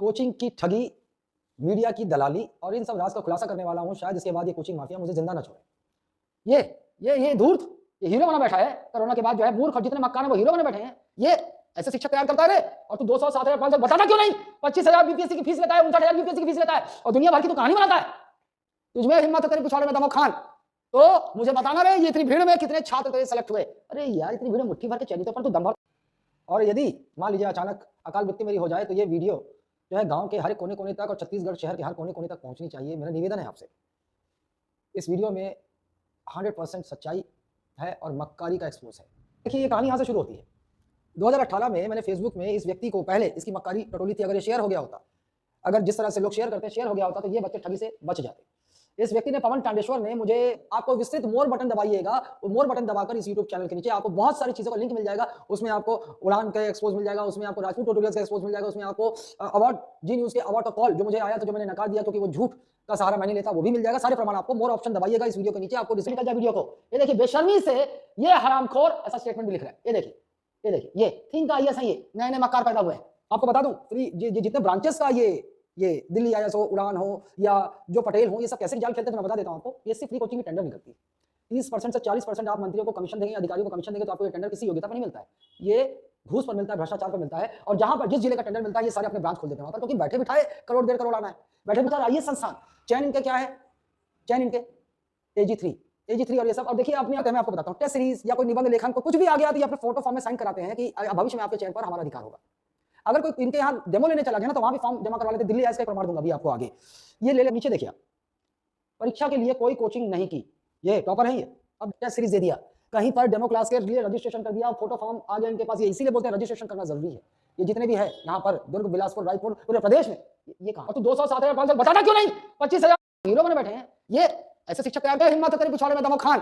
Coaching की ठगी, media की दलाली और इन सब राज का खुलासा करने वाला हूं। शायद इसके बाद ये कोचिंग माफिया मुझे जिंदा ना छोड़े। ये धूर्त, ये हीरो बना बैठा है। कोरोना के बाद जो है मूर्ख और जितने मक्कार हैं वो हीरो बने बैठे हैं। ये ऐसे शिक्षक तैयार करता है रे, और तू 200, 7,000, 5,000 बताता क्यों नहीं? 25,000 बीपीएससी की फीस लेता है, 59,000 यूपीएससी की फीस लेता है और दुनिया भर की तो कहानी बनाता है। तुझमें हिम्मत है तेरे पिछवाड़े में दमो खान, तो मुझे बताना रे ये इतनी भीड़ में कितने छात्र तेरे सेलेक्ट हुए? अरे यार इतनी भीड़ में मुट्ठी भर के चैनियों पर तू दम भर। और यदि मान लीजिए अचानक अकाल मृत्यु मेरी हो जाए तो ये वीडियो जो है गांव के हर कोने कोने तक और छत्तीसगढ़ शहर के हर कोने कोने तक पहुंचनी चाहिए। मेरा निवेदन है आपसे। इस वीडियो में 100% सच्चाई है और मक्कारी का एक्सपोज है। देखिए ये कहानी यहाँ से शुरू होती है। 2018 में मैंने फेसबुक में इस व्यक्ति को, पहले इसकी मक्कारी टटोली थी, अगर ये शेयर हो गया होता, अगर जिस तरह से लोग शेयर करते हैं शेयर हो गया होता, तो ये बच्चे ठगी से बच जाते। इस व्यक्ति ने, पवन टांडेश्वर ने, मुझे, आपको विस्तृत मोर बटन दबाइएगा, वो मोर बटन दबाकर इस यूट्यूब चैनल के नीचे आपको बहुत सारी चीजों का लिंक मिल जाएगा। उसमें आपको उड़ान का एक्सपोज मिल जाएगा, उसमें आपको राजपूत ट्यूटोरियल्स का एक्सपोज मिल जाएगा, उसमें आपको अवार्ड, जी न्यूज के अवार्ड का कॉल जो मुझे आया था, जो मैंने नकार दिया क्योंकि वो झूठ का सहारा मैंने लेता, वो भी मिल जाएगा। सारे प्रमाण आपको, मोर ऑप्शन दबाइएगा इस वीडियो के नीचे, आपको रिजल्ट निकल जाए वीडियो को। ये देखिए बेशर्मी से ये हरामखोर ऐसा स्टेटमेंट भी लिख रहा है। ये देखिए, ये देखिए, ये थिंक आईएएस है, ये नए नए मक्कार पैदा हुए हैं। आपको बता दूं, जितने ब्रांचेस का ये दिल्ली आईएएस हो, उड़ान हो या जो पटेल हो, ये सब कैसे जाल खेलते हैं तो मैं बता देता हूं आपको। ये सिर्फ फ्री कोचिंग की टेंडर निकलती है। 30% से 40% आप मंत्रियों को कमीशन देंगे, अधिकारियों को कमीशन देंगे तो आपको ये टेंडर किसी योग्यता पर नहीं मिलता है, ये घूस पर मिलता है, भ्रष्टाचार पर मिलता है। और जहां पर जिस जिले का टेंडर मिलता है ये सारे अपने ब्रांच खोल देते हैं वहां पर, क्योंकि बैठे बिठाए करोड़ 1.5 करोड़ आना है। बैठे बिठाए आईएएस संस्थान, चयन इनके क्या है, चयन इनके AG3 और ये सब। और देखिए अपने मैं आपको बताता हूं, टेस्ट सीरीज या कोई निबंध लेखन को कुछ भी आ गया तो ये अपने फोटो फॉर्म में साइन कराते हैं कि भविष्य में आपके चयन पर हमारा अधिकार होगा। अगर कोई इनके यहाँ डेमो लेने चला गया ना तो वहां भी फॉर्म जमा करवा लेते। दिल्ली आईएएस का प्रमाण दूंगा अभी आपको आगे। ये ले नीचे देखिए, परीक्षा के लिए कोई कोचिंग नहीं की, ये टॉपर है। ये अब टेस्ट सीरीज दे दिया, कहीं पर डेमो क्लास के लिए रजिस्ट्रेशन कर दिया, फोटो फॉर्म आ गया इनके पास। ये इसीलिए बोलते हैं रजिस्ट्रेशन करना जरूरी है। ये जितने भी है यहाँ पर, दुर्ग, बिलासपुर, रायपुर, पूरे प्रदेश में, ये कहा। और तू 200, 7,000, 5,000 बताता क्यों नहीं? 25,000 हीरो बने बैठे हैं। ये ऐसे शिक्षक तैयार करते, हिम्मत है तेरे पिछवाड़े में दमो खान,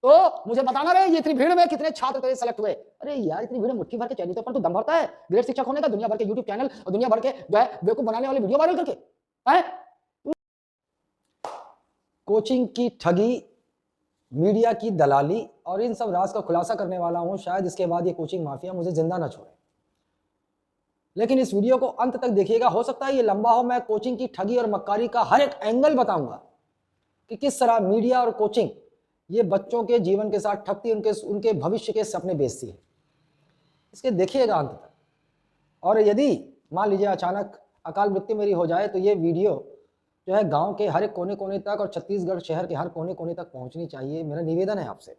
तो मुझे बताना रे ये इतनी भीड़ में कितने छात्र तेरे सेलेक्ट हुए? अरे यार इतनी भीड़ में मुट्ठी भर के चैनियों पर तू दम भरता है ग्रेड शिक्षक होने का, दुनिया भर के यूट्यूब चैनल और दुनिया भर के जो है बेवकूफ बनाने वाले वीडियो वायरल करके है। कोचिंग की ठगी, मीडिया की दलाली और इन सब राज का खुलासा करने वाला हूं। शायद इसके बाद ये कोचिंग माफिया मुझे जिंदा ना छोड़े। लेकिन इस वीडियो को अंत तक देखिएगा, हो सकता है ये लंबा हो। मैं कोचिंग की ठगी और मक्कारी का हर एक एंगल बताऊंगा कि किस तरह मीडिया और कोचिंग ये बच्चों के जीवन के साथ ठगती, उनके भविष्य के सपने बेचती है। इसके देखिएगा अंत तक। और यदि मान लीजिए अचानक अकाल मृत्यु मेरी हो जाए तो ये वीडियो जो है गांव के हर एक कोने कोने तक और छत्तीसगढ़ शहर के हर कोने कोने तक पहुंचनी चाहिए। मेरा निवेदन है आपसे।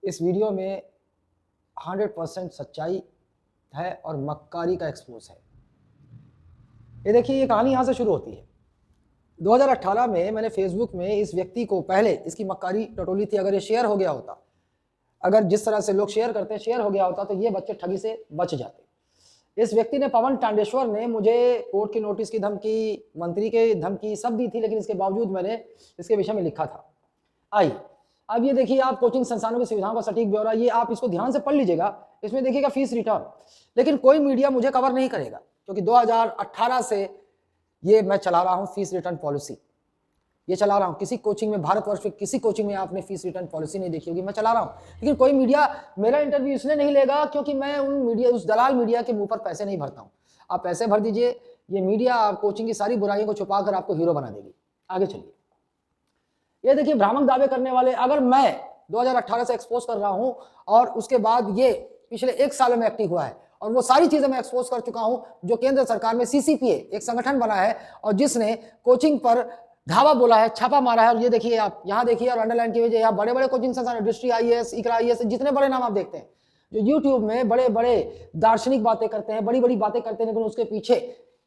इस वीडियो में 100% सच्चाई है और मक्कारी का एक्सपोज है। ये देखिए ये कहानी यहां से शुरू होती है। 2018 में मैंने फेसबुक में इस व्यक्ति को, पहले इसकी मक्कारी टटोली थी, अगर ये शेयर हो गया होता, अगर जिस तरह से लोग शेयर करते हैं शेयर हो गया होता, तो ये बच्चे ठगी से बच जाते। इस व्यक्ति ने, पवन टांडेश्वर ने, मुझे कोर्ट की नोटिस की धमकी, मंत्री के धमकी सब दी थी, लेकिन इसके बावजूद मैंने इसके विषय में लिखा था। आइए अब ये देखिए, आप कोचिंग संस्थानों की सुविधाओं का सटीक ब्यौरा, ये आप इसको ध्यान से पढ़ लीजिएगा। इसमें देखिएगा फीस रिटर्न, लेकिन कोई मीडिया मुझे कवर नहीं करेगा क्योंकि 2018 से ये मैं चला रहा हूं फीस रिटर्न पॉलिसी। ये चला रहा हूं, किसी कोचिंग में, भारतवर्ष में किसी कोचिंग में आपने फीस रिटर्न पॉलिसी नहीं देखी होगी, मैं चला रहा हूं। लेकिन कोई मीडिया मेरा इंटरव्यू इसलिए नहीं लेगा क्योंकि मैं उस दलाल मीडिया के मुंह पर पैसे नहीं भरता हूं। आप पैसे भर दीजिए, ये मीडिया आप कोचिंग की सारी बुराइयों को छुपाकर आपको हीरो बना देगी। आगे चलिए, ये देखिए भ्रामक दावे करने वाले। अगर मैं 2018 से एक्सपोज कर रहा हूं और उसके बाद ये पिछले 1 साल में एक्टिव हुआ है और वो सारी चीजें मैं एक्सपोज कर चुका हूं जो केंद्र सरकार में CCPA एक संगठन बना है और जिसने कोचिंग पर धावा बोला है, छापा मारा है। और ये देखिए, आप यहां देखिए और अंडरलाइन की वजह, यहाँ बड़े बड़े कोचिंग संस्थान, दृष्टि IAS, इकरा IAS, जितने बड़े नाम आप देखते हैं जो यूट्यूब में बड़े बड़े दार्शनिक बातें करते हैं, बड़ी बड़ी बातें करते हैं, लेकिन उसके पीछे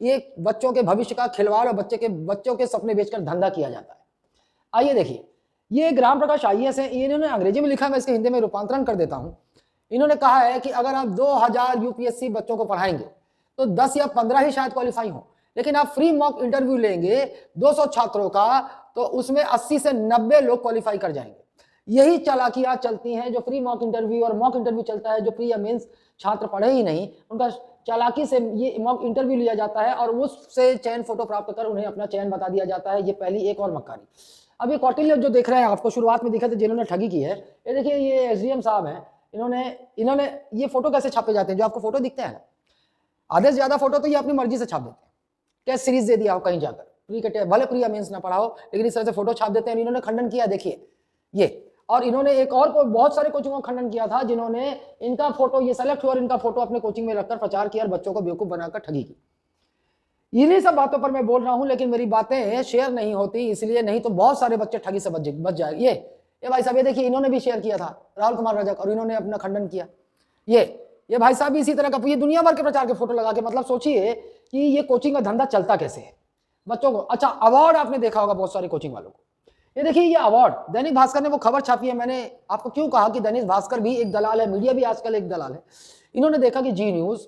एक बच्चों के भविष्य का खिलवाड़ और बच्चों के सपने बेचकर धंधा किया जाता है। आइए देखिए, ये राम प्रकाश IAS है, इन्होंने अंग्रेजी में लिखा है, मैं इसके हिंदी में रूपांतरण कर देता हूं। इन्होंने कहा है कि अगर आप 2000 UPSC बच्चों को पढ़ाएंगे तो 10 या 15 ही शायद क्वालिफाई हो, लेकिन आप फ्री मॉक इंटरव्यू लेंगे 200 छात्रों का तो उसमें 80 से 90 लोग क्वालिफाई कर जाएंगे। यही चालाकियां चलती हैं जो फ्री मॉक इंटरव्यू और मॉक इंटरव्यू चलता है, जो प्री या मेंस छात्र पढ़े ही नहीं, उनका चालाकी से ये मॉक इंटरव्यू लिया जाता है और उससे चयन फोटो प्राप्त कर उन्हें अपना चयन बता दिया जाता है। ये पहली एक और मक्कारी। अब ये कौटिल्य जो देख रहे हैं, आपको शुरुआत में दिखा था जिन्होंने ठगी की है, ये देखिए ये SDM साहब हैं। इन्होंने ये फोटो कैसे छापे जाते हैं, जो आपको फोटो दिखते हैं, आधे से ज्यादा फोटो तो ये अपनी मर्जी से छाप देते हैं। टेस्ट सीरीज दे दिया हो कहीं जाकर, प्री के भले प्री या मेंस ना पढ़ा हो, लेकिन इस तरह से फोटो छाप देते हैं। इन्होंने खंडन किया, देखिए ये, और इन्होंने एक और बहुत सारे कोचिंगों का खंडन किया था जिन्होंने इनका फोटो ये सेलेक्ट हुआ और इनका फोटो अपने कोचिंग में रखकर प्रचार किया और बच्चों को बेवकूफ बनाकर ठगी की। इन्हीं सब बातों पर मैं बोल रहा हूं, लेकिन मेरी बातें शेयर नहीं होती इसलिए, नहीं तो बहुत सारे बच्चे ठगी से बच जाएंगे। ये भाई साहब ये देखिए, इन्होंने भी शेयर किया था, राहुल कुमार रजक, और इन्होंने अपना खंडन किया। ये भाई साहब भी इसी तरह का, ये दुनिया भर के प्रचार के फोटो लगा के, मतलब सोचिए कि ये कोचिंग का धंधा चलता कैसे है बच्चों को। अच्छा, अवार्ड आपने देखा होगा बहुत सारे कोचिंग वालों को। ये देखिए ये अवार्ड, दैनिक भास्कर ने वो खबर छापी है। मैंने आपको क्यों कहा कि दैनिक भास्कर भी एक दलाल है, मीडिया भी आजकल एक दलाल है। इन्होंने देखा कि जी न्यूज,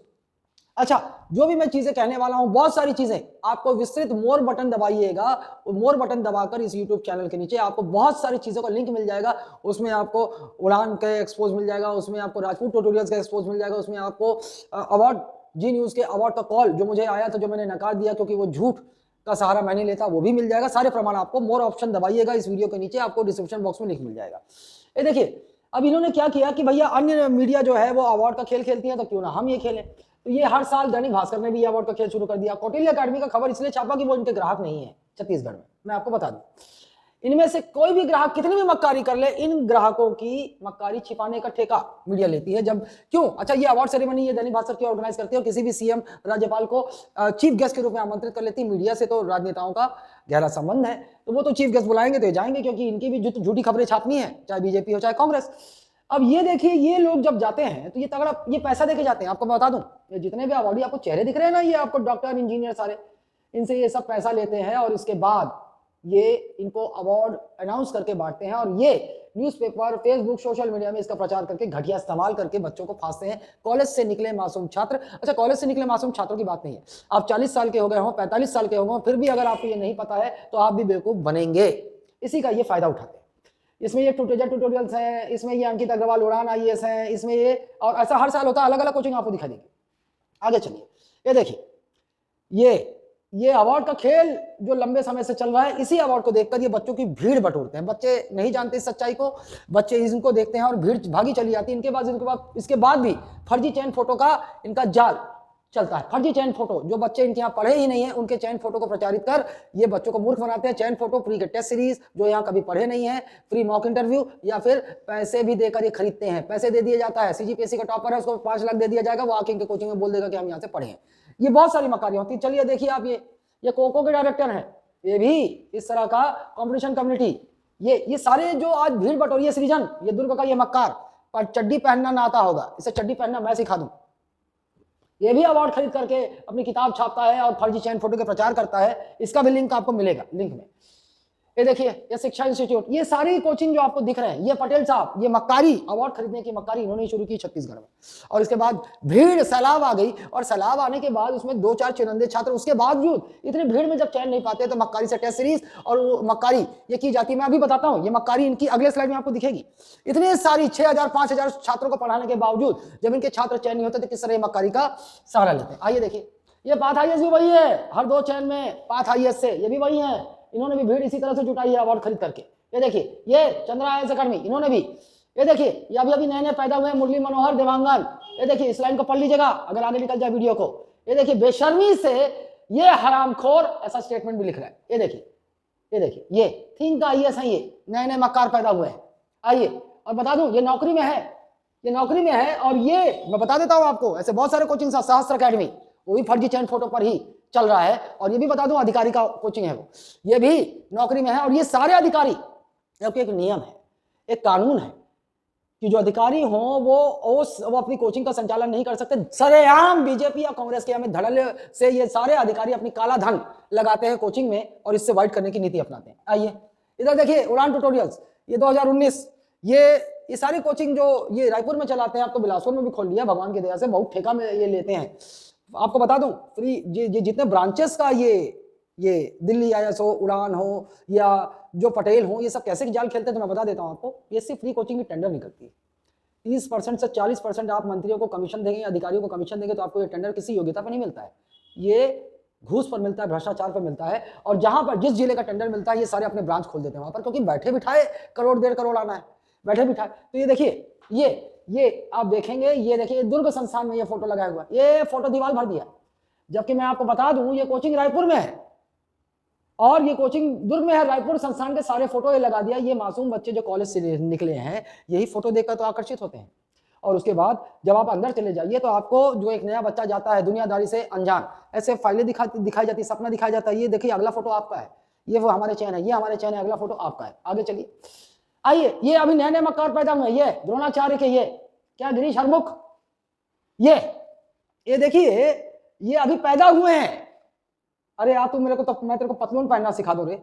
अच्छा जो भी मैं चीजें कहने वाला हूं, बहुत सारी चीजें आपको विस्तृत, मोर बटन दबाइएगा, मोर बटन दबाकर इस यूट्यूब चैनल के नीचे आपको बहुत सारी चीजों का लिंक मिल जाएगा। उसमें आपको उड़ान का एक्सपोज मिल जाएगा, उसमें आपको राजपूत ट्यूटोरियल्स का एक्सपोज मिल जाएगा, उसमें आपको अवार्ड, जी न्यूज के अवार्ड का कॉल जो मुझे आया था, जो मैंने नकार दिया क्योंकि वो झूठ का सहारा मैं नहीं लेता, वो भी मिल जाएगा। सारे प्रमाण आपको, मोर ऑप्शन दबाइएगा इस वीडियो के नीचे, आपको डिस्क्रिप्शन बॉक्स में लिंक मिल जाएगा। ये देखिए, अब इन्होंने क्या किया कि भैया अन्य मीडिया जो है वो अवार्ड का खेल खेलती है, तो क्यों ना हम ये खेलें। तो ये हर साल दैनिक भास्कर ने भी अवार्ड का खेल शुरू कर दिया। कौटिल्य अकेडमी का खबर इसलिए छापा कि वो इनके ग्राहक नहीं है छत्तीसगढ़ में। मैं आपको बता दूं, इनमें से कोई भी ग्राहक कितनी भी मक्कारी कर ले, इन ग्राहकों की मक्कारी छिपाने का ठेका मीडिया लेती है। जब क्यों, अच्छा ये अवार्ड सेरेमनी ये दैनिक भास्कर की ऑर्गेनाइज करती है और किसी भी सीएम, राज्यपाल को चीफ गेस्ट के रूप में आमंत्रित कर लेती है। मीडिया से तो राजनेताओं का गहरा संबंध है, तो वो तो चीफ गेस्ट बुलाएंगे तो जाएंगे, क्योंकि इनकी भी झूठी खबरें छापनी है, चाहे बीजेपी हो चाहे कांग्रेस। अब ये देखिए, ये लोग जब जाते हैं तो ये तगड़ा, ये पैसा देके जाते हैं। आपको मैं बता दूं, ये जितने भी अवार्डी आपको चेहरे दिख रहे हैं ना, ये आपको डॉक्टर, इंजीनियर, सारे इनसे ये सब पैसा लेते हैं और इसके बाद ये इनको अवार्ड अनाउंस करके बांटते हैं। और ये न्यूज़पेपर, फेसबुक, सोशल मीडिया में इसका प्रचार करके घटिया इस्तेमाल करके बच्चों को फांसते हैं। कॉलेज से निकले मासूम छात्र, अच्छा कॉलेज से निकले मासूम छात्रों की बात नहीं है, आप 40 साल के हो गए हो, 45 साल के हो गए, फिर भी अगर आपको ये नहीं पता है तो आप भी बेवकूफ बनेंगे। इसी का ये फायदा उठाते हैं। इसमें ये ट्यूटोरियल्स हैं, इसमें ये अंकित अग्रवाल उड़ान IAS हैं, इसमें ये, और ऐसा हर साल होता है, अलग अलग कोचिंग आपको दिखा देंगे। आगे चलिए, ये देखिए, ये अवार्ड का खेल जो लंबे समय से चल रहा है, इसी अवार्ड को देखकर ये बच्चों की भीड़ बटोरते हैं। बच्चे नहीं जानते इस सच्चाई को, बच्चे इनको देखते हैं और भीड़ भागी चली जाती है। इसके बाद भी फर्जी चयन फोटो का इनका जाल चलता है। फर्जी चयन फोटो, जो बच्चे इनके यहाँ पढ़े ही नहीं है, उनके चयन फोटो को प्रचारित कर ये बच्चों को मूर्ख बनाते हैं। चयन फोटो, फ्री के टेस्ट सीरीज जो यहाँ कभी पढ़े नहीं है, फ्री मॉक इंटरव्यू, या फिर पैसे भी देकर ये खरीदते हैं। पैसे दे दिया जाता है, CGPSC का टॉपर है, उसको 5 लाख दे दिया जाएगा, वो आके इनके कोचिंग में बोल देगा कि हम यहाँ से पढ़े हैं। ये बहुत सारी मकारियां होती है। चलिए देखिए आप, ये कोको के डायरेक्टर हैं, ये भी इस तरह का कंपटीशन कम्युनिटी, ये सारे जो आज भीड़ बटोरी है, सृजन, ये दुर्ग का ये मक्कार, पर चड्डी पहनना ना आता होगा, इसे चड्डी पहनना मैं सिखा दूं। ये भी अवार्ड खरीद करके अपनी किताब छापता है और फर्जी चयन फोटो के प्रचार करता है। इसका भी लिंक आपको मिलेगा लिंक में। ये देखिए, ये शिक्षा इंस्टीट्यूट, ये सारी कोचिंग जो आपको दिख रहे हैं, ये पटेल साहब, ये मक्कारी, अवार्ड खरीदने की मक्कारी इन्होंने शुरू की छत्तीसगढ़ में। और इसके बाद भीड़, सैलाब आ गई, और सैलाब आने के बाद उसमें 2-4 चुनिंदे छात्र, उसके बावजूद इतनी भीड़ में जब चयन नहीं पाते तो मक्कारी से टेस्ट सीरीज और वो मक्कारी ये की जाती है। मैं अभी बताता हूँ, ये मक्कारी इनकी अगले स्लाइड में आपको दिखेगी। इतनी सारी 6000, 5000 छात्रों को पढ़ाने के बावजूद जब इनके छात्र चयन नहीं होते तो किस तरह मक्कारी का सहारा लेते हैं। आइए देखिए, ये पाथ IAS भी वही है, हर 2 चयन में पाथ IAS से ये भी वही है। इन्होंने भी भीड़ इसी तरह से जुटाई है अवार्ड खरीद करके। ये देखिए, ये चंद्रा IAS अकेडमी, इन्होंने भी, ये देखिए, ये अभी नए पैदा हुए मुरली मनोहर देवांगन। ये देखिए, इस लाइन को पढ़ लीजिएगा अगर आगे निकल जाए वीडियो को। ये देखिए, बेशर्मी से ये हरामखोर, ऐसा स्टेटमेंट भी लिख रहा है। ये देखिए, ये थिंक IAS है, ये नए मक्कार पैदा हुए हैं। आइए और बता दूं, ये नौकरी में है, ये नौकरी में है। और ये मैं बता देता हूं आपको, ऐसे बहुत सारे कोचिंग, सहस्त्र अकेडमी, वो भी फर्जी चयन फोटो पर ही चल रहा है। और ये भी बता दूं, अधिकारी का कोचिंग है, वो ये भी नौकरी में है। और ये सारे अधिकारी, एक नियम है, एक कानून है कि जो अधिकारी हों वो अपनी कोचिंग का संचालन नहीं कर सकते। सरेआम बीजेपी या कांग्रेस के हमें धड़ल्ले से ये सारे अधिकारी अपनी काला धन लगाते हैं कोचिंग में और इससे वाइट करने की नीति अपनाते हैं। आइए इधर देखिए, उड़ान ट्यूटोरियल्स, ये 2019, ये सारी कोचिंग जो ये रायपुर में चलाते हैं, आप तो बिलासपुर में भी खोल लिया भगवान की दया से, बहुत ठेका में ये लेते हैं। आपको बता दूं, फ्री जितने ब्रांचेस का ये दिल्ली IAS हो, उड़ान हो, या जो पटेल हो, ये सब कैसे जाल खेलते हैं तो मैं बता देता हूं आपको। ये सिर्फ फ्री कोचिंग की टेंडर निकलती है। 30% से 40% आप मंत्रियों को कमीशन देंगे, अधिकारियों को कमीशन देंगे, तो आपको ये टेंडर किसी योग्यता पर नहीं मिलता है, ये घूस पर मिलता है, भ्रष्टाचार पर मिलता है। और जहां पर जिस जिले का टेंडर मिलता है, ये सारे अपने ब्रांच खोल देते हैं वहां पर, क्योंकि बैठे बिठाए करोड़ 1.5 करोड़ आना है, बैठे बिठाए। तो ये देखिए, ये आप देखेंगे, ये देखिए दुर्ग संस्थान में ये फोटो लगाया हुआ, ये फोटो दीवार भर दिया। जबकि मैं आपको बता दूं ये कोचिंग रायपुर में है और ये कोचिंग दुर्ग में है। रायपुर संस्थान के सारे फोटो ये लगा दिया। ये मासूम बच्चे जो कॉलेज से निकले हैं यही फोटो देखकर तो आकर्षित होते हैं। और उसके बाद जब आप अंदर चले जाइए तो आपको जो एक नया बच्चा जाता है दुनियादारी से अनजान, ऐसे फाइलें दिखाई जाती, सपना दिखाया जाता है। ये देखिए अगला फोटो आपका है, ये वो हमारे चैन है, ये हमारे चैन है, अगला फोटो आपका है। आगे चलिए, आइए, ये अभी नए नए मक्कार पैदा हुए, ये द्रोणाचार्य के, ये क्या गिरीश हरमुख, ये देखिए ये अभी पैदा हुए हैं। अरे यार तू मेरे को तो मैं तेरे को पतलून पहनना सिखा दो रे,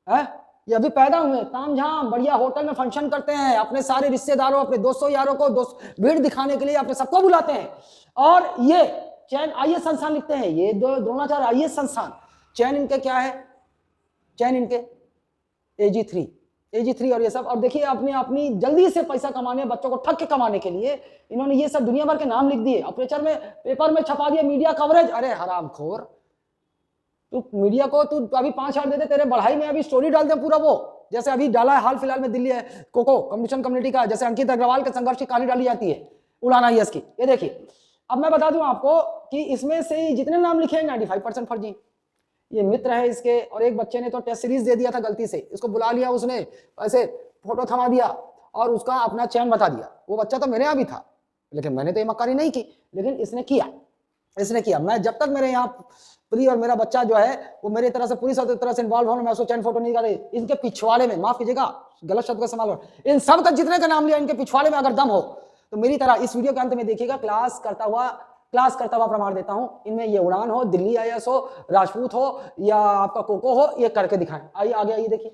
हैं? ये अभी पैदा हुए, तामझाम बढ़िया होटल में फंक्शन करते हैं, अपने सारे रिश्तेदारों, अपने दोस्तों यारों को भीड़ दिखाने के लिए अपने सबको बुलाते हैं। और ये चैन आईएएस संस्थान लिखते हैं, ये द्रोणाचार्य आईएएस संस्थान। चैन इनके क्या है, चैन इनके AG3 और ये सब। और देखिए अपनी जल्दी से पैसा कमाने, बच्चों को ठग के कमाने के लिए इन्होंने ये सब दुनिया भर के नाम लिख दिए, पेपर में छपा दिया, मीडिया कवरेज। अरे हरामखोर, तू मीडिया को तू अभी 5,000 दे दे, तेरे बढ़ाई में अभी स्टोरी डाल दे पूरा, वो जैसे अभी डाला है हाल फिलहाल में दिल्ली है कोको कम्युनिकेशन कम्युनिटी का, जैसे अंकित अग्रवाल के संघर्ष की कहानी डाली जाती है उड़ान IAS की। ये देखिए, अब मैं बता दूं आपको कि इसमें से जितने नाम लिखे हैं 95% फर्जी। ये मित्र है इसके, और एक बच्चे ने तो टेस्ट सीरीज दे दिया था गलती से, इसको बुला लिया उसने, ऐसे फोटो थमा दिया और उसका अपना चैन बता दिया। वो बच्चा तो मेरे यहाँ भी था, लेकिन मैंने तो ये मक्कारी नहीं की, लेकिन इसने किया। मैं जब तक मेरे यहाँ प्री और मेरा बच्चा जो है वो मेरी तरह से पूरी तरह से इन्वॉल्व हो, मैं उसको चैन फोटो नहीं कर। इनके पिछवाड़े में, माफ कीजिएगा गलत शब्द का इस्तेमाल हो, इन सब का जितने का नाम लिया, इनके पिछवाड़े में अगर दम हो तो मेरी तरह इस वीडियो के अंत में देखिएगा क्लास करता हुआ प्रमाण देता हूं। इनमें ये उड़ान हो, दिल्ली IAS हो, राजपूत हो या आपका कोको हो, ये करके दिखाएं। आइए आगे आइए, देखिए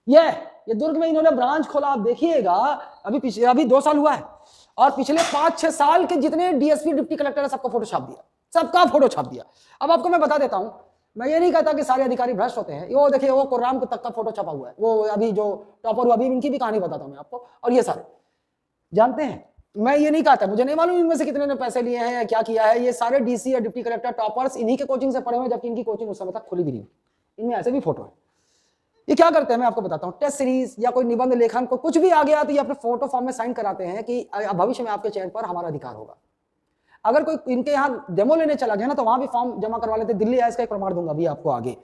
ये दुर्ग में इन्होंने ब्रांच खोला। आप देखिएगा अभी 2 साल हुआ है और पिछले 5-6 साल के जितने DSP डिप्टी कलेक्टर है सबका फोटो छाप दिया। अब आपको मैं बता देता हूं, मैं ये नहीं कहता कि सारे अधिकारी भ्रष्ट होते हैं। वो देखिए वो कोर्राम तक का फोटो छपा हुआ है, वो अभी जो टॉपर हुआ, अभी इनकी भी कहानी बताता हूं मैं आपको। और ये सारे जानते हैं, मैं ये नहीं कहता, मुझे नहीं मालूम इनमें से कितने ने पैसे लिए हैं या क्या किया है। ये सारे DC या डिप्टी कलेक्टर टॉपर्स इन्हीं के कोचिंग से पढ़े हुए, जबकि इनकी कोचिंग उस समय तक खुली भी नहीं। इनमें ऐसे भी फोटो है। ये क्या करते हैं मैं आपको बताता हूँ, टेस्ट सीरीज या कोई निबंध लेखन को कुछ भी आ गया तो ये अपने फोटो फॉर्म में साइन कराते हैं कि भविष्य में आपके चयन पर हमारा अधिकार होगा। अगर कोई इनके यहाँ डेमो लेने चला गया ना तो वहां भी फॉर्म जमा करवा लेते। दिल्ली IAS का एक प्रमाण दूंगा अभी आपको आगे,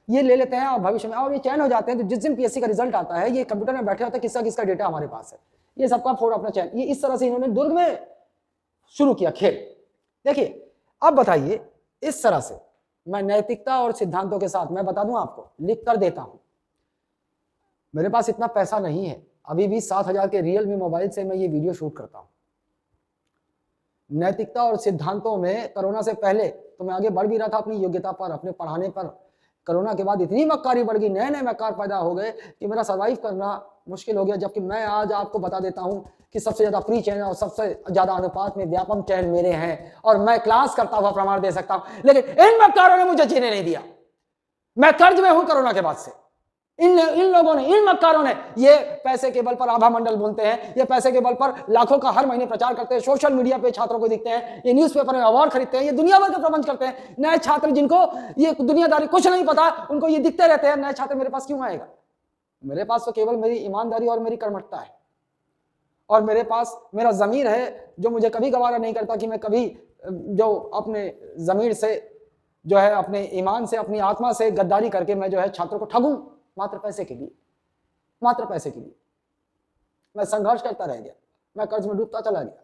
ये ले लेते हैं और भविष्य में और ये चयन हो जाते हैं। तो जिस दिन PSC का रिजल्ट आता है ये कंप्यूटर में बैठे होते हैं, किसका डेटा हमारे पास है, ये सबका फोटो अपना चयन। ये इस तरह से इन्होंने दुर्ग में शुरू किया खेल। देखिए अब बताइए, इस तरह से मैं नैतिकता और सिद्धांतों के साथ, मैं बता दूं आपको, लिख कर देता हूं। मेरे पास इतना पैसा नहीं है, अभी भी 7,000 के Realme मोबाइल से मैं ये वीडियो शूट करता हूं। नैतिकता और सिद्धांतों में कोरोना से पहले तो मैं आगे बढ़ भी रहा था अपनी योग्यता पर, अपने पढ़ाने पर। कोरोना के बाद इतनी मक्कारी बढ़ गई, नए नए मक्कार पैदा हो गए कि मेरा सर्वाइव करना मुश्किल हो गया। जबकि मैं आज आपको बता देता हूं कि सबसे ज्यादा फ्री चैन और सबसे ज्यादा अनुपात में व्यापम चैन मेरे हैं और मैं क्लास करता हुआ प्रमाण दे सकता हूं। लेकिन इन मक्कारों ने मुझे जीने नहीं दिया। मैं कर्ज में हूं कोरोना के बाद से। इन लोगों ने, इन मक्कारों ने, ये पैसे के बल पर आभा मंडल बोलते हैं, ये पैसे के बल पर लाखों का हर महीने प्रचार करते हैं, सोशल मीडिया पे छात्रों को दिखते हैं, ये न्यूज़पेपर में अवार्ड खरीदते हैं, ये दुनिया भर के प्रबंध करते हैं। नए छात्र जिनको ये दुनियादारी कुछ नहीं पता, उनको ये दिखते रहते हैं। नए छात्र मेरे पास क्यों आएगा? मेरे पास तो केवल मेरी ईमानदारी और मेरी कर्मठता है, और मेरे पास मेरा ज़मीर है जो मुझे कभी गवारा नहीं करता कि मैं कभी जो अपने ज़मीर से जो है, अपने ईमान से, अपनी आत्मा से गद्दारी करके मैं जो है छात्रों को ठगूं मात्र पैसे के लिए। मैं संघर्ष करता रह गया, मैं कर्ज में डूबता चला गया।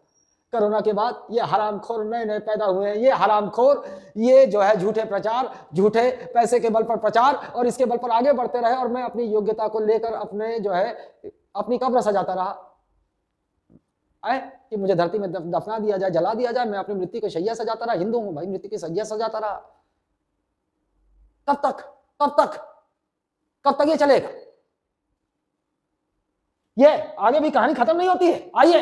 कोरोना के बाद ये हरामखोर नए नए पैदा हुए हैं, ये हरामखोर, ये जो है झूठे प्रचार, झूठे पैसे के बल पर प्रचार, और इसके बल पर आगे बढ़ते रहे। और मैं अपनी योग्यता को लेकर अपने जो है अपनी कब्र सजाता रहा कि मुझे धरती में दफना दिया जाए, जला दिया जाए। मैं अपनी मृत्यु की शैया सजाता रहा। हिंदू हूं भाई, मृत्यु की शैया सजाता रहा। कब तक ये चलेगा? ये आगे भी कहानी खत्म नहीं होती है। आइए,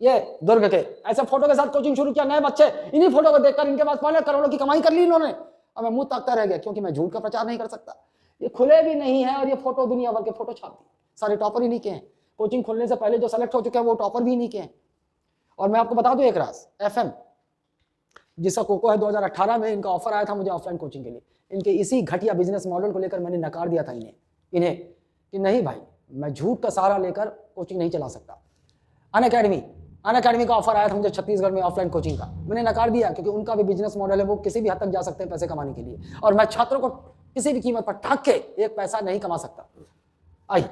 ये दुर्ग के ऐसे फोटो के साथ कोचिंग शुरू किया, नए बच्चे इन्हीं फोटो को देखकर इनके पास 5 करोड़ों की कमाई कर ली इन्होंने, और मैं मुंह ताकता रह गया क्योंकि मैं झूठ का प्रचार नहीं कर सकता। ये खुले भी नहीं है और ये फोटो दुनिया भर के फोटो छाप दिए। सारे टॉपर इन्हीं के हैं। कोचिंग खोलने से पहले जो सेलेक्ट हो चुके हैं वो टॉपर भी इन्हीं के हैं। और मैं आपको बता दूं एक राज, FM जिसका कोको है, 2018 में इनका ऑफर आया था मुझे ऑफलाइन कोचिंग के लिए। इनके इसी घटिया बिजनेस मॉडल को लेकर मैंने नकार दिया था इन्हें कि नहीं भाई, मैं झूठ का सहारा लेकर कोचिंग नहीं चला सकता। अनअकैडमी का ऑफर आया था मुझे छत्तीसगढ़ में ऑफलाइन कोचिंग का, मैंने नकार दिया क्योंकि उनका भी बिजनेस मॉडल है, वो किसी भी हद तक जा सकते हैं पैसे कमाने के लिए, और मैं छात्रों को किसी भी कीमत पर ठग के एक पैसा नहीं कमा सकता। आइए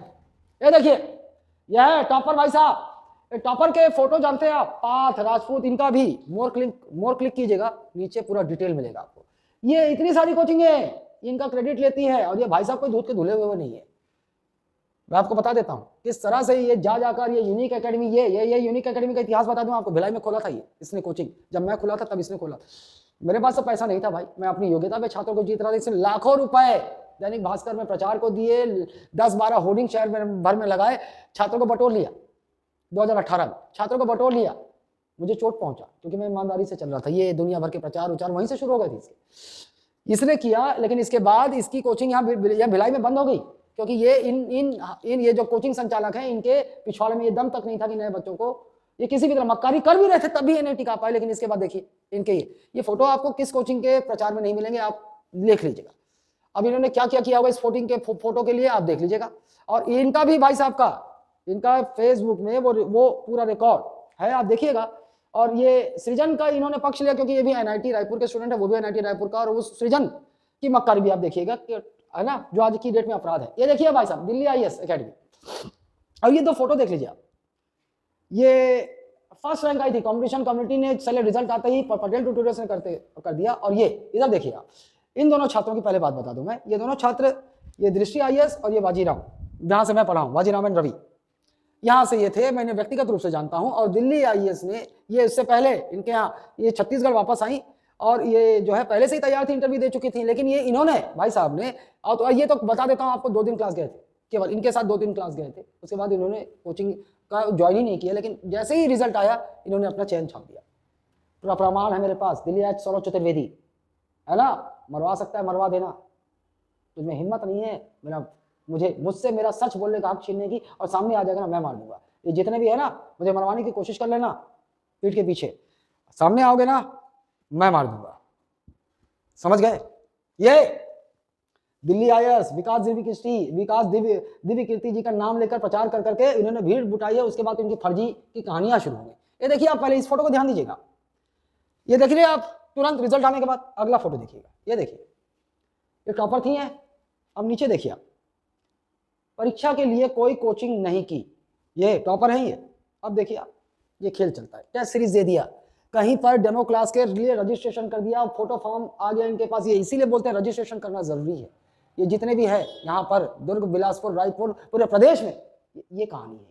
ये देखिए, यह है टॉपर भाई साहब, टॉपर के फोटो जानते हैं आप, पार्थ राजपूत, इनका भी मोर क्लिक कीजिएगा, नीचे पूरा डिटेल मिलेगा आपको। ये इतनी सारी कोचिंग है, इनका क्रेडिट लेती है, और ये भाई साहब कोई दूध के धुले हुए नहीं है। मैं आपको बता देता हूँ किस तरह से ये जाकर ये यूनिक एकेडमी, ये यूनिक एकेडमी का इतिहास बता दूं आपको। भिलाई में खोला था ये इसने कोचिंग, जब मैं खुला था तब इसने खोला। मेरे पास तो पैसा नहीं था भाई, मैं अपनी योग्यता पे छात्रों को जीत रहा था। इसने लाखों रुपए दैनिक भास्कर में प्रचार को दिए, 10-12 होर्डिंग शहर भर में लगाए, छात्रों को बटोर लिया। 2018 में छात्रों को बटोर लिया, मुझे चोट पहुंचा क्योंकि मैं ईमानदारी से चल रहा था। ये दुनिया भर के प्रचार उचार वहीं से शुरू हो गए थे इसने किया। लेकिन इसके बाद इसकी कोचिंग यहाँ भिलाई में बंद हो गई क्योंकि ये इन ये जो कोचिंग संचालक हैं, इनके पिछवाड़े में ये दम तक नहीं था कि नए बच्चों को ये किसी भी तरह मक्कारी कर भी रहे थे, तब भी ये नहीं टिका पाए। लेकिन इसके बाद देखिए इनके ये फोटो आपको किस कोचिंग के प्रचार में नहीं मिलेंगे, आप देख लीजिएगा। अब इन्होंने क्या क्या किया होगा इस फोटो के लिए, आप देख लीजिएगा। और इनका भी भाई साहब का, इनका फेसबुक में वो पूरा रिकॉर्ड है, आप देखिएगा। और ये सृजन का इन्होंने पक्ष लिया क्योंकि ये भी एनआईटी रायपुर के स्टूडेंट है, वो भी एनआईटी रायपुर का, और उस सृजन की मक्कारी भी आप देखिएगा, है ना, जो आज की डेट में अपराध है। ये देखिए भाई साहब, दिल्ली आईएएस एकेडमी। अब ये दो फोटो देख लीजिए आप, ये फर्स्ट रैंक आई थी कॉम्पिटिशन कम्युनिटी ने, चले रिजल्ट आते ही पटेल ट्यूटोरियल्स ने कर दिया। और ये इधर देखिए आप, इन दोनों छात्रों की पहले बात बता दूं मैं, ये दोनों छात्र, ये दृष्टि आईएएस और ये बाजीराव, जहां से मैं पढ़ा हूं, बाजीरामन रवि, यहाँ से ये थे, मैंने व्यक्तिगत रूप से जानता हूं। और दिल्ली आईएएस ने, ये इससे पहले इनके यहाँ ये छत्तीसगढ़ वापस आई, और ये जो है पहले से ही तैयार थी, इंटरव्यू दे चुकी थी। लेकिन ये इन्होंने भाई साहब ने, और तो ये तो बता देता हूँ आपको, 2 दिन क्लास गए थे केवल, इनके साथ 2 दिन क्लास गए थे, उसके बाद इन्होंने कोचिंग का ज्वाइन ही नहीं किया। लेकिन जैसे ही रिजल्ट आया इन्होंने अपना चयन छाप दिया। पूरा प्रमाण है मेरे पास, दिल्ली आज सौरव चतुर्वेदी, है ना, मरवा सकता है, मरवा देना, तुझमें हिम्मत नहीं है मुझसे मेरा सच बोलने का हक छीनने की, और सामने आ जाएगा ना मैं मार दूंगा। ये जितने भी है ना, मुझे मरवाने की कोशिश कर लेना पीठ के पीछे, सामने आओगे ना मैं मार दूंगा, समझ गए। ये दिल्ली आईएएस विकास दिव्य कीर्ति जी का नाम लेकर प्रचार कर करके इन्होंने भीड़ जुटाई है। उसके बाद इनकी फर्जी की कहानियां शुरू हो गई। ये देखिए आप, पहले इस फोटो को ध्यान दीजिएगा, ये देख रहे आप, तुरंत रिजल्ट आने के बाद अगला फोटो देखिएगा, ये देखिए, ये टॉपर थी हैं। अब नीचे देखिए आप, परीक्षा के लिए कोई कोचिंग नहीं की, ये टॉपर हैं ये। अब देखिए आप, ये खेल चलता है, टेस्ट सीरीज दे दिया, कहीं पर डेमो क्लास के लिए रजिस्ट्रेशन कर दिया, फोटो फॉर्म आ गया इनके पास। ये इसीलिए बोलते हैं रजिस्ट्रेशन करना जरूरी है। ये जितने भी है यहाँ पर दुर्ग, बिलासपुर, रायपुर, पूरे प्रदेश में ये कहानी है।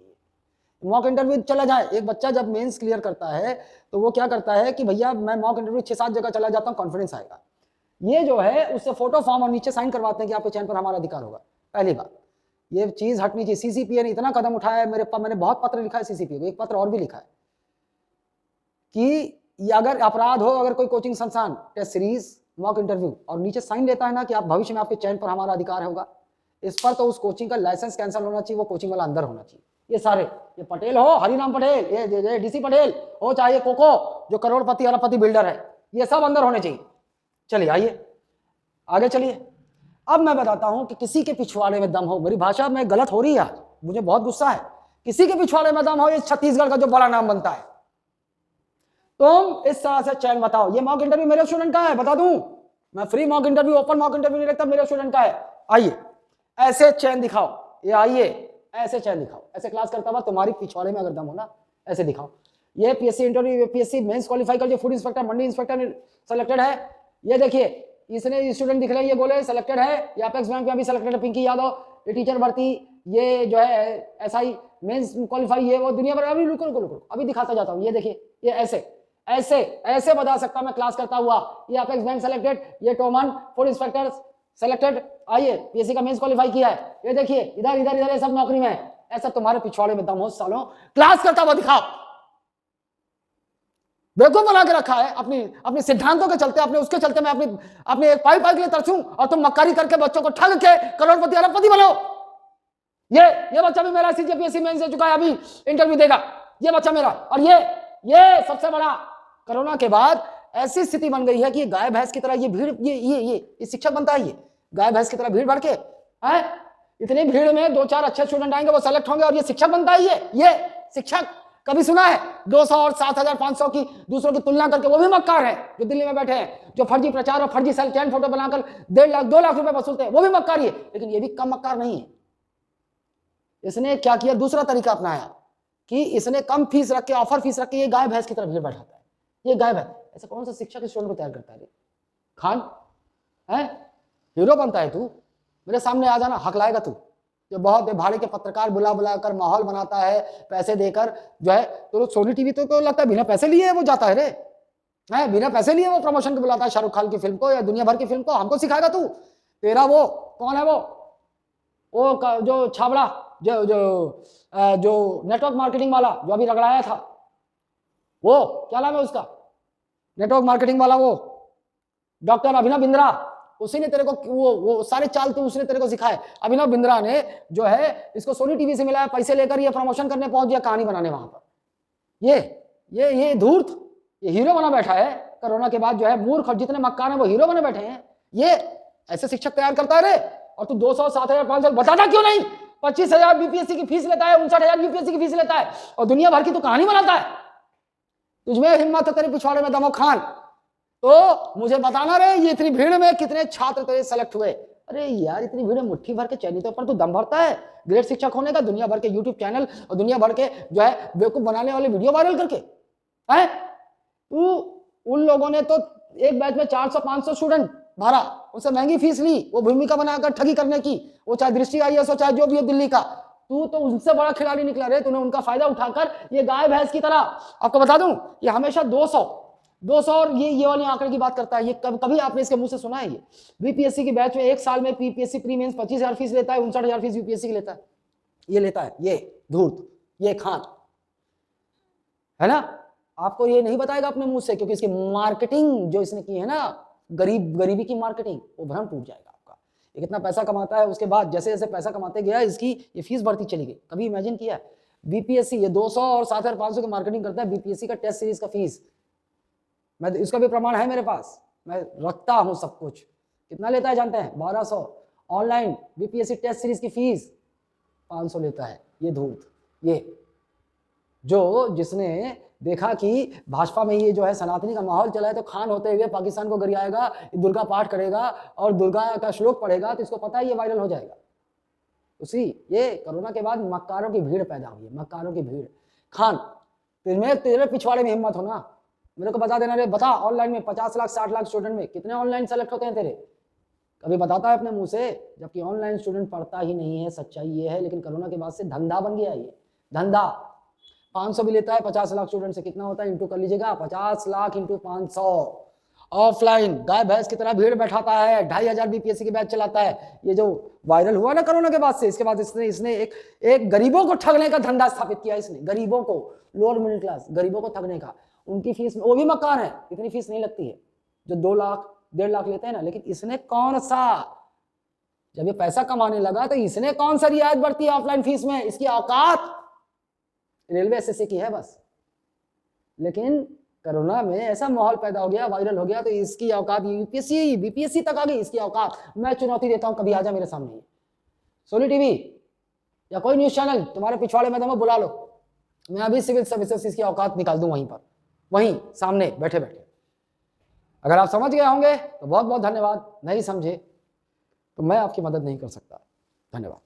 ये मॉक इंटरव्यू चला जाए, एक बच्चा जब मेंस क्लियर करता है तो वो क्या करता है कि भैया मैं मॉक इंटरव्यू 6-7 जगह चला जाता हूँ, कॉन्फिडेंस आएगा। ये जो है उससे फोटो फॉर्म और नीचे साइन करवाते हैं कि आपके चयन पर हमारा अधिकार होगा। पहली बात ये चीज हटनी चाहिए। सीसीपीए ने इतना कदम उठाया है, मैंने बहुत पत्र लिखा है सीसीपीए को, एक पत्र और भी लिखा है कि अगर अपराध हो, अगर कोई कोचिंग संस्थान टेस्ट सीरीज, मॉक इंटरव्यू और नीचे साइन लेता है ना कि आप भविष्य में आपके चयन पर हमारा अधिकार होगा, इस पर तो उस कोचिंग का लाइसेंस कैंसिल होना चाहिए, वो कोचिंग वाला अंदर होना चाहिए। ये सारे, ये पटेल हो, हरिनाम पटेल, ये डीसी पटेल हो, चाहे कोको जो करोड़पति अरबपति बिल्डर है, ये सब अंदर होने चाहिए। चलिए आइए आगे चलिए। अब मैं बताता हूं कि किसी के पिछवाड़े में दम हो, मेरी भाषा में गलत हो रही है, मुझे बहुत गुस्सा है, किसी के पिछवाड़े में दम हो, ये छत्तीसगढ़ का जो बड़ा नाम बनता है, तुम इस तरह से चयन बताओ। ये मॉक इंटरव्यू मेरे स्टूडेंट का है, बता दूं, मैं free mock interview, open mock interview नहीं रखता, मेरे स्टूडेंट का है। आइए ऐसे चयन दिखाओ, ये आइए ऐसे चयन दिखाओ, ऐसे क्लास करता हुआ तुम्हारी पिछवाड़े में अगर दम हो ना, ऐसे दिखाओ। ये PSC interview, PSC mains qualify कर, जो food inspector, mandi inspector selected है, ये देखिए इसने स्टूडेंट दिख रहे हैं, ये बोले सेलेक्टेड है, ये अपेक्स बैंक में भी सेलेक्टेड है, पिंकी यादव, ये टीचर भर्ती, ये जो है एसआई मेंस क्वालीफाई, ये वो दुनिया भर। अभी रुको अभी दिखाता जाता हूँ। ये देखिए, ये ऐसे ऐसे ऐसे बता सकता मैं क्लास करता हुआ, ये अपेक्स बैंक सेलेक्टेड, ये टोमन फूड इंस्पेक्टर सेलेक्टेड, आइए पीएससी का मेंस क्वालीफाई किया है, ये देखिए इधर इधर इधर ये सब नौकरी में है। ऐसा तुम्हारे पिछवाड़े में दम हो सालों, क्लास करता हुआ दिखाओ। बेवकूफ बना के रखा है अपने सिद्धांतों के चलते, अपने उसके चलते मैं अपने एक पाई के लिए तरसूं और तुम मक्कारी करके बच्चों को ठग के करोड़पति अरबपति बनो। ये बच्चा भी मेरा सीजीपीएससी मेंस दे चुका है, अभी इंटरव्यू देगा ये बच्चा मेरा। और ये सबसे बड़ा, कोरोना के बाद ऐसी स्थिति बन गई है कि गाय भैंस की तरह ये भीड़, ये शिक्षक बनता है, ये गाय भैंस की तरह भीड़ बढ़ के है। इतनी भीड़ में 2-4 अच्छे स्टूडेंट आएंगे, वो सेलेक्ट होंगे और ये शिक्षक बनता है। ये शिक्षक कभी सुना है 200 और 7,500 की दूसरों की तुलना करके? वो भी मक्कार है जो दिल्ली में बैठे हैं, जो फर्जी प्रचार और फर्जी सेल कैन फोटो बनाकर 1.5 लाख 2 लाख रुपए वसूलते हैं, वो भी मक्कार ही है। लेकिन ये भी कम मक्कार नहीं है। इसने क्या किया, दूसरा तरीका अपनाया कि इसने कम फीस रख के, ऑफर फीस रख के ये गाय भैंस की तरफ भीड़ बैठाता है। ये गाय भैंस, ऐसा कौन सा शिक्षक स्टूडेंट को तैयार करता है? खान है, हीरो बनता है तू, मेरे सामने आ जाना, हक लाएगा तू? जो बहुत भाड़े के पत्रकार बुला बुला कर माहौल बनाता है पैसे देकर, जो है तो सोनी टीवी तो लगता है बिना पैसे लिए वो जाता है रे, है बिना पैसे लिए वो प्रमोशन को बुलाता है शाहरुख खान की फिल्म को या दुनिया भर की फिल्म को। हमको सिखाएगा तू? तेरा वो कौन है, वो जो छाबड़ा, जो जो जो नेटवर्क मार्केटिंग वाला जो अभी रगड़ाया था, वो क्या नाम है उसका, नेटवर्क मार्केटिंग वाला, वो डॉक्टर अभिनव बिंद्रा, उसी ने तेरे को वो सारे चाल तो उसने तेरे को सिखाए। अभिनव बिंद्रा ने जो है इसको सोनी टीवी से मिलाया, पैसे लेकर ये प्रमोशन करने पहुंच गया, कहानी बनाने वहां पर। ये धूर्त, ये हीरो बना बैठा है कोरोना के बाद, जो है मूर्ख और जितने मक्कार हैं वो हीरो बने बैठे हैं। ये ऐसे शिक्षक तैयार करता है रे। और तू 200, 7,500 बताता क्यों नहीं? 25,000 बीपीएससी की फीस लेता है, 59,000 यूपीएससी की फीस लेता है और दुनिया भर की तो कहानी बनाता है। तुझमें हिम्मत है तेरे पिछवाड़े में दमो खान, तो मुझे बताना रे ये इतनी भीड़ में कितने छात्र तेरे सेलेक्ट हुए? अरे यार इतनी भीड़ में मुट्ठी भर के चयनितों पर तू दम भरता है ग्रेट शिक्षक होने का, दुनिया भर के यूट्यूब चैनल और दुनिया भर के जो है बेवकूफ बनाने वाले वीडियो वायरल करके है तू। उन लोगों ने तो एक बैच में 400-500 स्टूडेंट भरा, उनसे महंगी फीस ली वो भूमिका बनाकर ठगी करने की, वो चाहे दृष्टि आईएएस हो चाहे जो भी हो दिल्ली का। तू तो उनसे बड़ा खिलाड़ी निकला रे, तूने उनका फायदा उठाकर ये गाय भैंस की तरह। आपको बता दूं ये हमेशा 200 और ये वाले आंकड़े की बात करता है। ये कभी आपने इसके मुंह से सुना है? ये बीपीएससी की बैच में एक साल में बीपीएससी प्री मेंस 25,000 फीस लेता है, 59,000 फीस यूपीएससी की लेता है। ये लेता है ये धूर्त, ये खान है ना। आपको ये नहीं बताएगा अपने मुंह से, क्योंकि इसकी मार्केटिंग जो इसने की है ना, गरीबी की मार्केटिंग, वो भ्रम टूट जाएगा आपका। ये कितना पैसा कमाता है, उसके बाद जैसे जैसे पैसा कमाते गया इसकी ये फीस बढ़ती चली गई। कभी इमेजिन किया बीपीएससी ये 200 और 7,500 की मार्केटिंग करता है, बीपीएससी का टेस्ट सीरीज का फीस, मैं इसका भी प्रमाण है मेरे पास, मैं रखता हूं सब कुछ। कितना लेता है जानते हैं? 1200। ऑनलाइन बीपीएससी टेस्ट सीरीज की फीस 500 लेता है ये धूर्त। ये जो जिसने देखा कि भाजपा में ये जो है सनातनी का माहौल चला है, तो खान होते हुए पाकिस्तान को गरियाएगा, दुर्गा पाठ करेगा और दुर्गा का श्लोक पढ़ेगा, तो इसको पता है ये वायरल हो जाएगा। उसी ये कोरोना के बाद मक्कारों की भीड़ पैदा हुई है, मक्कारों की भीड़। खान तेरे पिछवाड़े में हिम्मत हो ना, मेरे को बता देना रे, बता ऑनलाइन में 50 लाख 60 लाख स्टूडेंट में कितने ऑनलाइन सेलेक्ट होते हैं तेरे? कभी बताता है अपने मुंह से? जबकि ऑनलाइन स्टूडेंट पढ़ता ही नहीं है, सच्चाई ये है। लेकिन कोरोना के बाद से धंधा बन गया, ये धंधा। 500 भी लेता है 50 लाख स्टूडेंट से, कितना होता है इंटू कर लीजिएगा, 50 लाख इंटू 500। ऑफलाइन गाय भैंस की तरह भीड़ बैठाता है, 2,500 बीपीएससी की बैच चलाता है। ये जो वायरल हुआ ना कोरोना के बाद से, इसके बाद इसने एक गरीबों को ठगने का धंधा स्थापित किया। इसने गरीबों को, लोअर मिडिल क्लास गरीबों को ठगने का। उनकी फीस वो भी मकान है, इतनी फीस नहीं लगती है जो 2 लाख 1.5 लाख लेते हैं ना। लेकिन इसने कौन सा, जब ये पैसा कमाने लगा तो इसने कौन सा रियायत बढ़ती है ऑफलाइन फीस में? इसकी औकात रेलवे एसएससी की है बस। लेकिन कोरोना में ऐसा माहौल पैदा हो गया, वायरल हो गया, तो इसकी औकात यूपीएससी बीपीएससी तक आ गई। इसकी औकात मैं चुनौती देता हूं, कभी आ जा मेरे सामने, सोनी टीवी या कोई न्यूज चैनल तुम्हारे पिछवाड़े में तो बुला लो, मैं अभी सिविल सर्विसेज इसकी औकात निकाल दूं वहीं पर, वहीं सामने बैठे बैठे। अगर आप समझ गए होंगे तो बहुत बहुत धन्यवाद, नहीं समझे तो मैं आपकी मदद नहीं कर सकता। धन्यवाद।